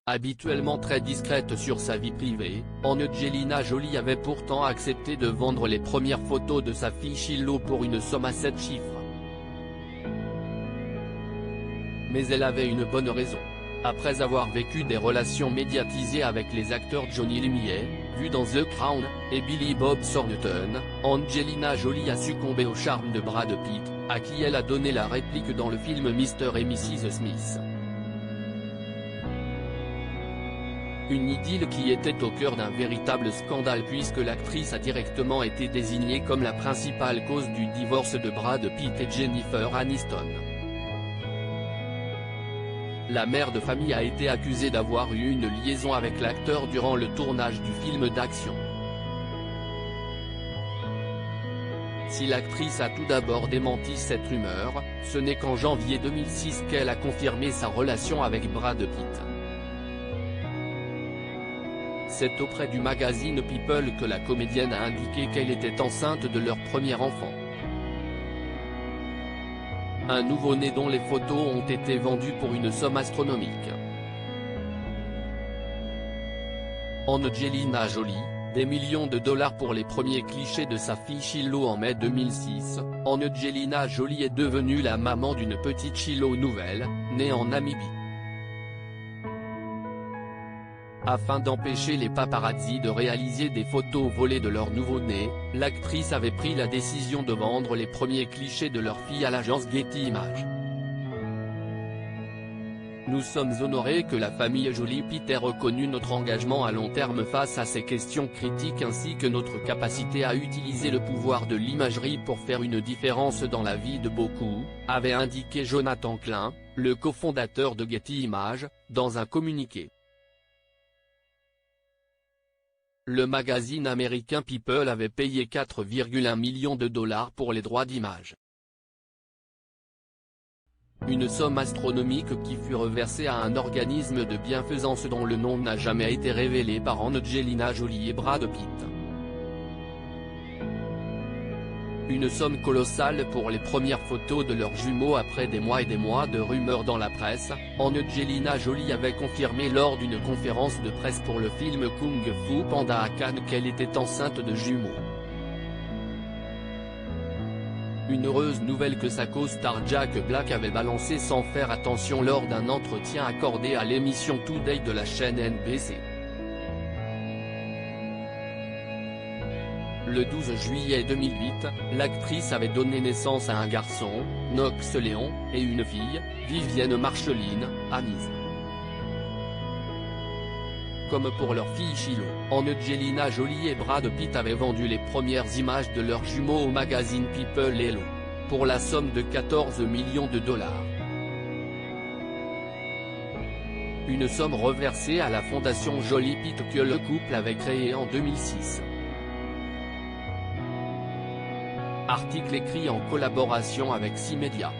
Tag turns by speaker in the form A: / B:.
A: Habituellement très discrète sur sa vie privée, Angelina Jolie avait pourtant accepté de vendre les premières photos de sa fille Shiloh pour une somme à 7 chiffres. Mais elle avait une bonne raison. Après avoir vécu des relations médiatisées avec les acteurs Johnny Lumière, vu dans The Crown, et Billy Bob Thornton, Angelina Jolie a succombé au charme de Brad Pitt, à qui elle a donné la réplique dans le film Mr. et Mrs. Smith. Une idylle qui était au cœur d'un véritable scandale puisque l'actrice a directement été désignée comme la principale cause du divorce de Brad Pitt et Jennifer Aniston. La mère de famille a été accusée d'avoir eu une liaison avec l'acteur durant le tournage du film d'action. Si l'actrice a tout d'abord démenti cette rumeur, ce n'est qu'en janvier 2006 qu'elle a confirmé sa relation avec Brad Pitt. C'est auprès du magazine People que la comédienne a indiqué qu'elle était enceinte de leur premier enfant. Un nouveau-né dont les photos ont été vendues pour une somme astronomique. Angelina Jolie, des millions de dollars pour les premiers clichés de sa fille Shiloh. En mai 2006, Angelina Jolie est devenue la maman d'une petite Shiloh nouvelle, née en Namibie. Afin d'empêcher les paparazzi de réaliser des photos volées de leur nouveau-né, l'actrice avait pris la décision de vendre les premiers clichés de leur fille à l'agence Getty Images. Nous sommes honorés que la famille Jolie-Pitt ait reconnu notre engagement à long terme face à ces questions critiques ainsi que notre capacité à utiliser le pouvoir de l'imagerie pour faire une différence dans la vie de beaucoup, avait indiqué Jonathan Klein, le cofondateur de Getty Images, dans un communiqué. Le magazine américain People avait payé 4,1 millions de dollars pour les droits d'image. Une somme astronomique qui fut reversée à un organisme de bienfaisance dont le nom n'a jamais été révélé par Angelina Jolie et Brad Pitt. Une somme colossale pour les premières photos de leurs jumeaux après des mois et des mois de rumeurs dans la presse. Angelina Jolie avait confirmé lors d'une conférence de presse pour le film Kung Fu Panda à Cannes qu'elle était enceinte de jumeaux. Une heureuse nouvelle que sa co-star Jack Black avait balancée sans faire attention lors d'un entretien accordé à l'émission Today de la chaîne NBC. Le 12 juillet 2008, l'actrice avait donné naissance à un garçon, Knox Léon, et une fille, Vivienne Marceline, Anise. Comme pour leur fille Shiloh, Angelina Jolie et Brad Pitt avaient vendu les premières images de leurs jumeaux au magazine People Hello, pour la somme de 14 millions de dollars. Une somme reversée à la fondation Jolie-Pitt que le couple avait créée en 2006. Article écrit en collaboration avec 6 médias.